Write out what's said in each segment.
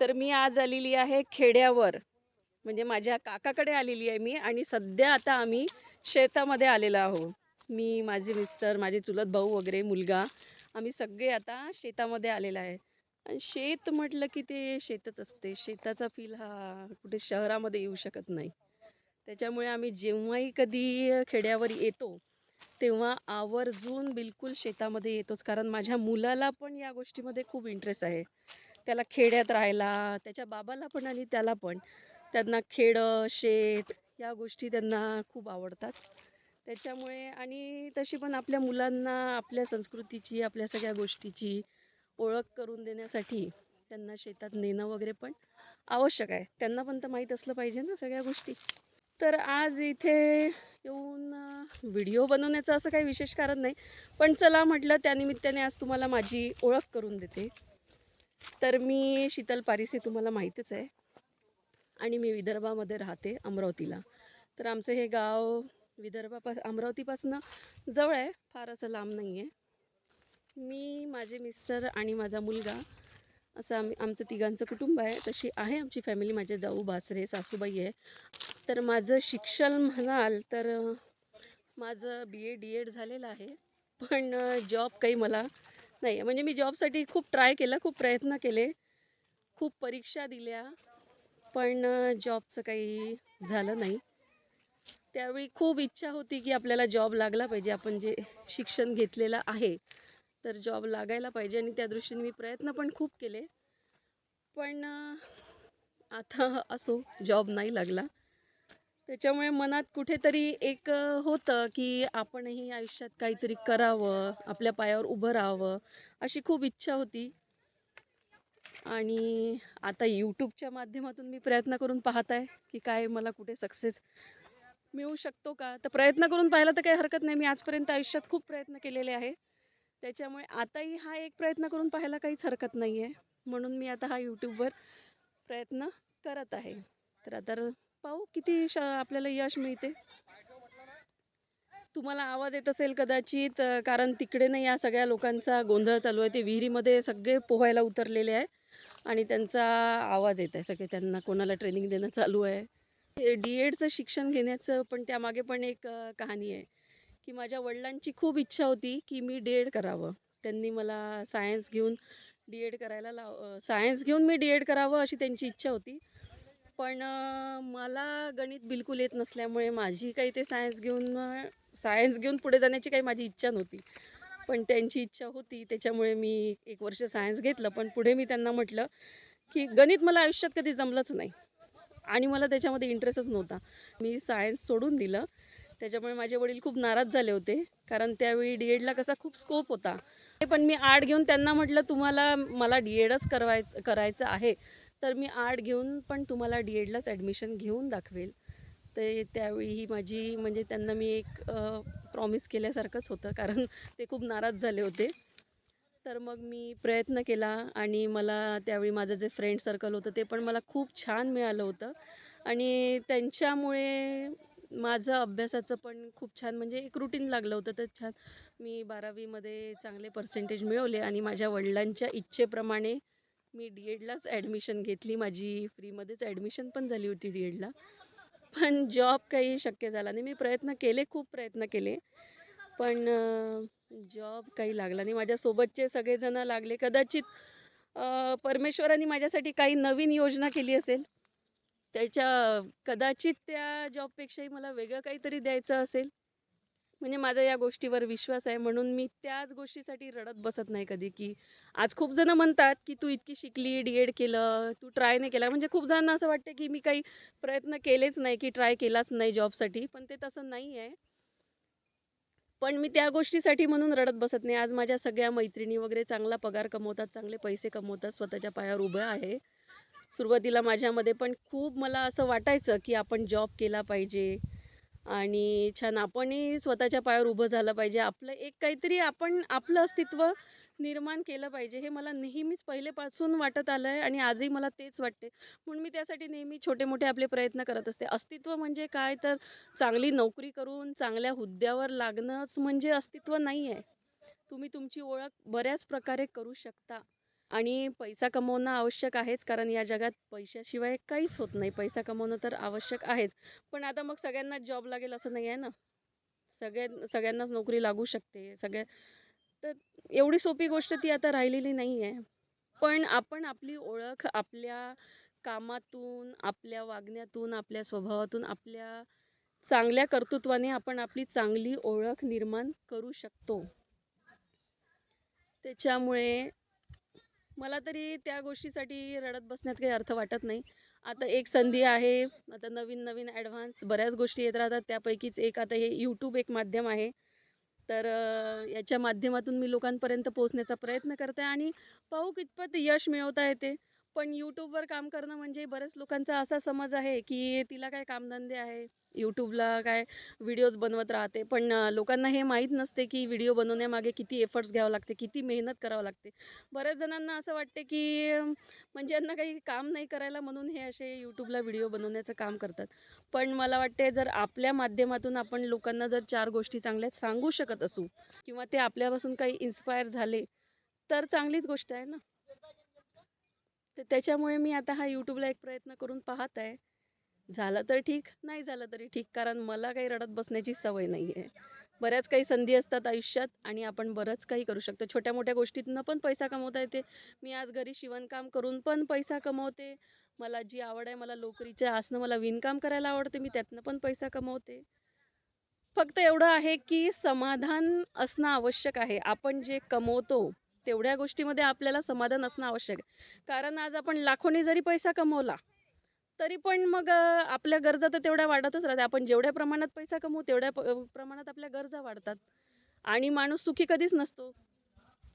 तर मी आज आलेली आहे खेड्यावर, म्हणजे माझ्या काकाकडे आलेली आहे मी आणि सध्या आता आम्ही शेतामध्ये आलेलो आहोत. मी, माझे मिस्टर, माझे चुलत भाऊ वगैरे, मुलगा, आम्ही सगळे आता शेतामध्ये आलेलो आहे. आणि शेत म्हटलं की ते शेतच असते. शेताचा फील हा कुठे शहरामध्ये येऊ शकत नाही. त्याच्यामुळे आम्ही जेव्हाही कधी खेड्यावर येतो, तेव्हा आवर्जून बिलकुल शेतामध्ये येतोच. कारण माझ्या मुलाला पण या गोष्टीमध्ये खूप इंटरेस्ट आहे. त्याला खेड्यात राहायला, त्याच्या बाबाला पण आणि त्याला पण. त्यांना खेडं, शेत या गोष्टी त्यांना खूप आवडतात. त्याच्यामुळे आणि तशी पण आपल्या मुलांना आपल्या संस्कृतीची, आपल्या सगळ्या गोष्टीची ओळख करून देण्यासाठी त्यांना शेतात नेणं वगैरे पण आवश्यक आहे. त्यांना पण तर माहीत असलं पाहिजे ना सगळ्या गोष्टी. तर आज इथे येऊन व्हिडिओ बनवण्याचं असं काही विशेष कारण नाही. पण चला म्हटलं त्यानिमित्ताने आज तुम्हाला माझी ओळख करून देते. तर मी शीतल पारिसे तुम्हाला माहीतच आहे आणि मी विदर्भामध्ये राहते, अमरावतीला. तर आमचं हे गाव अमरावतीपासून जवळ आहे, फार असं लांब नाही आहे. मी, माझे मिस्टर आणि माझा मुलगा असं आमचं तिघांचं कुटुंब आहे. तशी आहे आमची फॅमिली, माझे जाऊ, सासरे, सासूबाई आहे. तर माझं शिक्षण म्हणाल तर माझं BA DED झालेलं आहे. पण जॉब काही मला नाही. म्हणजे मी जॉबसाठी खूप ट्राय केलं, खूप प्रयत्न केले, खूप परीक्षा दिल्या, पण जॉबचं काही झालं नाही. त्यावेळी खूप इच्छा होती की आपल्याला जॉब लागला पाहिजे. आपण जे शिक्षण घेतलेलं आहे, तर जॉब लागायला पाहिजे आणि त्या दृष्टीने मी प्रयत्न पण खूप केले. पण आता असो, जॉब नाही लागला. त्याच्यामुळे मनात कुठेतरी एक होतं की आपणही आयुष्यात काहीतरी करावं, आपल्या पायावर उभं राहावं, अशी खूप इच्छा होती. आणि आता यूट्यूबच्या माध्यमातून मी प्रयत्न करून पाहत आहे की काय मला कुठे सक्सेस मिळू शकतो का. तर प्रयत्न करून पाहायला तर काही हरकत नाही. मी आजपर्यंत आयुष्यात खूप प्रयत्न केलेले आहे. त्याच्यामुळे आताही हा एक प्रयत्न करून पाहायला काहीच हरकत नाही आहे. म्हणून मी आता हा यूट्यूबवर प्रयत्न करत आहे. तर आता पाहू किती आपल्याला यश मिळते. तुम्हाला आवाज येत असेल कदाचित, कारण तिकडे नाही, या सगळ्या लोकांचा गोंधळ चालू आहे. ते विहिरीमध्ये सगळे पोहायला उतरलेले आहे आणि त्यांचा आवाज येत आहे. सगळे त्यांना कोणाला ट्रेनिंग देणं चालू आहे. DEDचं शिक्षण घेण्याचं पण त्यामागे पण एक कहाणी आहे की माझ्या वडिलांची खूप इच्छा होती की मी DED करावं. त्यांनी मला सायन्स घेऊन मी DED करावं अशी त्यांची इच्छा होती. पण मला गणित बिलकुल येत नसल्यामुळे माझी काही ते सायन्स घेऊन पुढे जाण्याची काही माझी इच्छा नव्हती. पण त्यांची इच्छा होती, त्याच्यामुळे मी 1 वर्ष सायन्स घेतलं. पण पुढे मी त्यांना म्हटलं की गणित मला आयुष्यात कधी जमलंच नाही आणि मला त्याच्यामध्ये इंटरेस्टच नव्हता. मी सायन्स सोडून दिलं. त्याच्यामुळे माझे वडील खूप नाराज झाले होते, कारण त्यावेळी DEDला कसा खूप स्कोप होता. पण मी आर्ट घेऊन त्यांना म्हटलं, मला DEDच करायचं आहे, तर मी आर्ट घेऊन पण तुम्हाला DEDलाच ॲडमिशन घेऊन दाखवेल. ते त्यावेळी ही माझी, म्हणजे त्यांना मी एक प्रॉमिस केल्यासारखंच होतं, कारण ते खूप नाराज झाले होते. तर मग मी प्रयत्न केला आणि मला त्यावेळी माझं जे फ्रेंड सर्कल होतं ते पण मला खूप छान मिळालं होतं आणि त्यांच्यामुळे माझं अभ्यासाचं पण खूप छान, म्हणजे एक रुटीन लागलं होतं. तर छान मी 12वीमध्ये चांगले पर्सेंटेज मिळवले आणि माझ्या वडिलांच्या इच्छेप्रमाणे मी DEDलाच ॲडमिशन घेतली. माझी फ्रीमध्येच ॲडमिशन पण झाली होती DEDला. पण जॉब काही शक्य झाला नाही. मी प्रयत्न केले, खूप प्रयत्न केले, पण जॉब काही लागला नाही. माझ्यासोबतचे सगळेजण लागले. कदाचित परमेश्वराने माझ्यासाठी काही नवीन योजना केली असेल. कदाचित त्या जॉबपेक्षाही मला वेगळं काहीतरी द्यायचं असेल. म्हणजे माझा या गोष्टीवर विश्वास आहे, म्हणून मी त्याच गोष्टीसाठी रडत बसत नाही कधी. की आज खूप जण म्हणतात की तू इतकी शिकली, DED केलं, तू ट्राय नाही केला. म्हणजे खूप जणांना असं वाटतं की मी काही प्रयत्न केलेच नाही, की ट्राय केलाच नाही जॉबसाठी. पण ते तसं नाही आहे. पण मी त्या गोष्टीसाठी म्हणून रडत बसत नाही. आज माझ्या सगळ्या मैत्रिणी वगैरे चांगला पगार कमवतात, चांगले पैसे कमवतात, स्वतःच्या पायावर उभं आहे. सुरुवातीला माझ्यामध्ये पण खूप मला असं वाटायचं की आपण जॉब केला पाहिजे आणि छान आपणही स्वतःच्या पायावर उभं झालं पाहिजे. आपलं एक काहीतरी आपण आपलं अस्तित्व निर्माण केलं पाहिजे. हे मला नेहमीच पहिलेपासून वाटत आलं आहे आणि आजही मला तेच वाटते. म्हणून मी त्यासाठी नेहमी छोटे-मोठे आपले प्रयत्न करत असते. अस्तित्व म्हणजे काय, तर चांगली नोकरी करून चांगल्या हुद्द्यावर लागणंच म्हणजे अस्तित्व नाही आहे. तुम्ही तुमची ओळख बऱ्याच प्रकारे करू शकता. आणि पैसा कमवणं आवश्यक आहेच, कारण या जगात पैशाशिवाय काहीच होत नाही. पैसा कमवणं तर आवश्यक आहेच. पण आता मग सगळ्यांनाच जॉब लागेल असं नाही आहे ना. सगळ्यांनाच नोकरी लागू शकते. तर एवढी सोपी गोष्ट ती आता राहिलेली नाही आहे. पण आपण आपली ओळख आपल्या कामातून, आपल्या वागण्यातून, आपल्या स्वभावातून, आपल्या चांगल्या कर्तृत्वाने आपण आपली चांगली ओळख निर्माण करू शकतो. त्याच्यामुळे मला तरी त्या गोष्टीसाठी रडत बसण्यात काही अर्थ वाटत नाही. आता एक संधी आहे. आता नवीन-नवीन ॲडव्हान्स बऱ्याच गोष्टी येत राहतात. त्यापैकीच एक आता हे YouTube एक माध्यम आहे. तर याच्या माध्यमातून मी लोकांपर्यंत पोहोचण्याचा प्रयत्न करते आणि पाहू कितपत यश मिळवता येते. पण YouTubeवर काम करणं म्हणजे बऱ्याच लोकांचा असा समज आहे, की तिला काय कामधंदे आहे. YouTubeला काय व्हिडिओज बनवत राहते. पण लोकांना हे माहीत नसते, की व्हिडिओ बनवण्यामागे किती एफर्ट्स घ्यावं लागते, किती मेहनत करावं लागते. बऱ्याच जणांना असं वाटते, की म्हणजे यांना काही काम नाही करायला म्हणून हे असे YouTubeला व्हिडिओ बनवण्याचं काम करतात. पण मला वाटते जर आपल्या माध्यमातून आपण लोकांना जर 4 गोष्टी चांगल्या सांगू शकत असू किंवा ते आपल्यापासून काही इन्स्पायर झाले, तर चांगलीच गोष्ट आहे ना. तर त्याच्यामुळे मी आता हा YouTubeला एक प्रयत्न करून पाहत आहे. झालं तर ठीक, नाही झालं तरी ठीक. कारण मला काही रडत बसण्याची सवय नाही आहे. बऱ्याच काही संधी असतात आयुष्यात आणि आपण बरंच काही करू शकतो. छोट्या-मोठ्या गोष्टीतनं पण पैसा कमवता येते. मी आज घरी शिवणकाम करून पण पैसा कमवते. मला जी आवड आहे, मला लोकरीच्या आसनं मला विणकाम करायला आवडते. मी त्यातनं पण पैसा कमवते. फक्त एवढं आहे, की समाधान असणं आवश्यक आहे. आपण जे कमवतो, तेवढ्या गोष्टीमध्ये आपल्याला समाधान असणं आवश्यक आहे. कारण आज आपण लाखोनी जरी पैसा कमवला, तरी पण मग आपल्या गरजा तर तेवढ्या वाढतच राहतात. आपण जेवढ्या प्रमाणात पैसा कमवू, तेवढ्या प्रमाणात आपल्या गरजा वाढतात. आणि माणूस सुखी कधीच नसतो.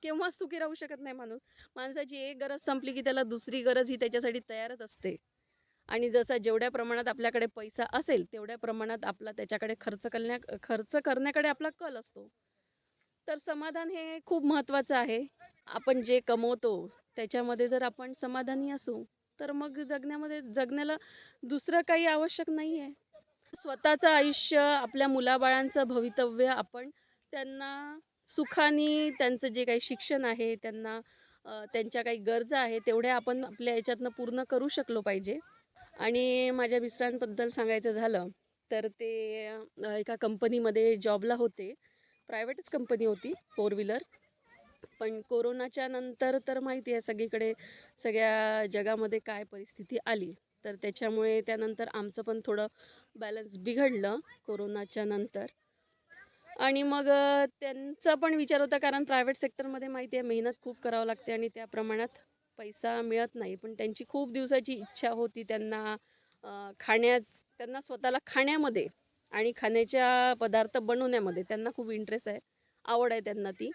केव्हाच सुखी राहू शकत नाही माणूस. माणसाची एक गरज संपली, की त्याला दुसरी गरज ही त्याच्यासाठी तयारच असते. आणि जसा जेवढ्या प्रमाणात आपल्याकडे पैसा असेल, तेवढ्या प्रमाणात आपला त्याच्याकडे खर्च करण्याकडे आपला कल असतो. तर समाधान हे खूप महत्त्वाचं आहे. आपण जे कमवतो, त्याच्यामध्ये जर आपण समाधानी असू, तर मग जगण्याला दुसरं काही आवश्यक नाही आहे. स्वतःचं आयुष्य, आपल्या मुलाबाळांचं भवितव्य आपण त्यांना सुखाने त्यांचं जे काही शिक्षण आहे, त्यांच्या काही गरजा आहेत, तेवढ्या आपण आपल्या ह्याच्यातनं पूर्ण करू शकलो पाहिजे. आणि माझ्या मिस्टरांबद्दल सांगायचं झालं, तर ते एका कंपनीमध्ये जॉबला होते. प्रायव्हेटच कंपनी होती, फोर व्हीलर. पण कोरोनाच्या नंतर तर माहिती आहे सगळीकडे, सगळ्या जगामध्ये काय परिस्थिती आली. तर त्याच्यामुळे त्यानंतर आमचं पण थोडं बॅलन्स बिघडलं कोरोनाच्या नंतर. आणि मग त्यांचा पण विचार होता, कारण प्रायव्हेट सेक्टरमध्ये माहिती आहे मेहनत खूप करावं लागते आणि त्या प्रमाणात पैसा मिळत नाही. पण त्यांची खूप दिवसाची इच्छा होती त्यांना त्यांना स्वतःला खाण्यामध्ये आणि खाण्याच्या पदार्थ बनवण्यामध्ये त्यांना खूप इंटरेस्ट आहे, आवड आहे त्यांना ती.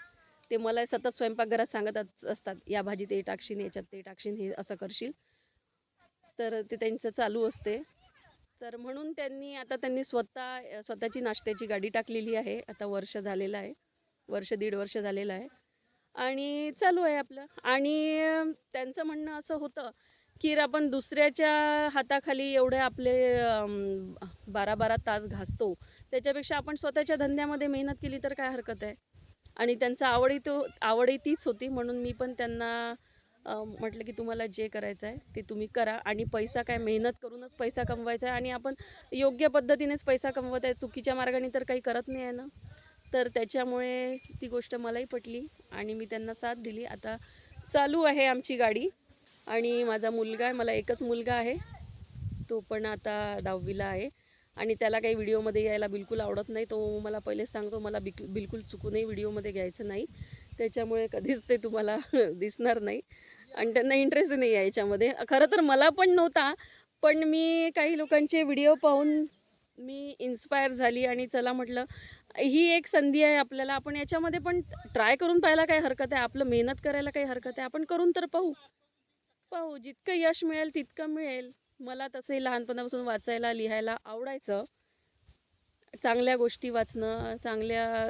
ते मला सतत स्वयंपाकघरात सांगत असतात, "या भाजीत हे टाकशील, याच्यात ते टाकशील, हे असं करशील." तर ते त्यांचं चालू असते. तर म्हणून त्यांनी स्वतःची नाश्त्याची गाडी टाकलेली आहे. आता वर्ष झालेलं आहे. वर्ष, दीड वर्ष झालेलं आहे आणि चालू आहे आपलं. आणि त्यांचं म्हणणं असं होतं, की आपण दुसऱ्याच्या हाताखाली एवढे आपले 12-12 तास घासतो. त्याच्यापेक्षा आपण स्वतःच्या धंद्यामध्ये मेहनत केली तर काय हरकत आहे? आणि त्यांचा आवडही तीच होती. म्हणून मी पण त्यांना म्हटलं, की तुम्हाला जे करायचं आहे ते तुम्ही करा आणि पैसा काय मेहनत करूनच पैसा कमवायचा आहे आणि आपण योग्य पद्धतीनेच पैसा कमवत आहे. चुकीच्या मार्गाने तर काही करत नाही आहे ना. तर त्याच्यामुळे ती गोष्ट मलाही पटली आणि मी त्यांना साथ दिली. आता चालू आहे आमची गाडी आणि माझा मुलगा आहे, मला एकच मुलगा आहे. तो पण आता 10वीला आहे आणि त्याला काही व्हिडिओमध्ये यायला बिलकुल आवडत नाही. तो मला पहिलेच सांगतो, मला बिलकुल चुकूनही व्हिडिओमध्ये घ्यायचं नाही. त्याच्यामुळे कधीच ते तुम्हाला दिसणार नाही आणि त्यांना इंटरेस्ट नाही आहे याच्यामध्ये. खरं तर मला पण नव्हता, पण मी काही लोकांचे व्हिडिओ पाहून मी इन्स्पायर झाली आणि चला म्हटलं, ही एक संधी आहे आपल्याला. आपण याच्यामध्ये पण ट्राय करून पाहायला काही हरकत आहे. आपलं मेहनत करायला काही हरकत आहे. आपण करून तर पाहू. पाहू जितकं यश मिळेल तितकं मिळेल. मला तसंही लहानपणापासून वाचायला, लिहायला आवडायचं. चांगल्या गोष्टी वाचणं,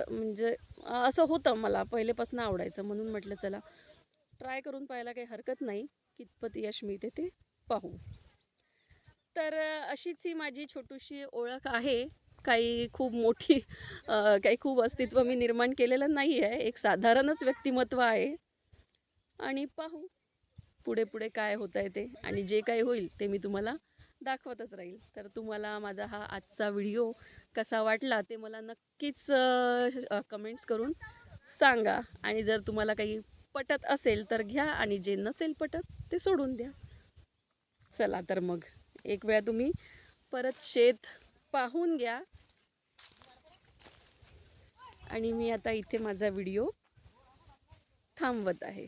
म्हणजे असं होतं मला पहिलेपासून आवडायचं. म्हणून म्हटलं चला ट्राय करून पाहायला काही हरकत नाही. कितपत यश मिळते ते पाहू. तर अशीच ही माझी छोटीशी ओळख आहे. काही खूप मोठी काही खूप अस्तित्व मी निर्माण केलेलं नाही आहे. एक साधारणच व्यक्तिमत्व आहे. आणि पाहू पुढे पुढे काय होत आहे ते, आणि जे काही होईल ते मी तुम्हाला दाखवतच राहील. तर तुम्हाला माझा हा आजचा व्हिडिओ कसा वाटला ते मला नक्कीच कमेंट्स करून सांगा. आणि जर तुम्हाला काही पटत असेल तर घ्या, आणि जे नसेल पटत ते सोडून द्या. चला तर मग एक वेळा तुम्ही परत शेत पाहून घ्या, आणि मी आता इथे माझा व्हिडिओ थांबवत आहे.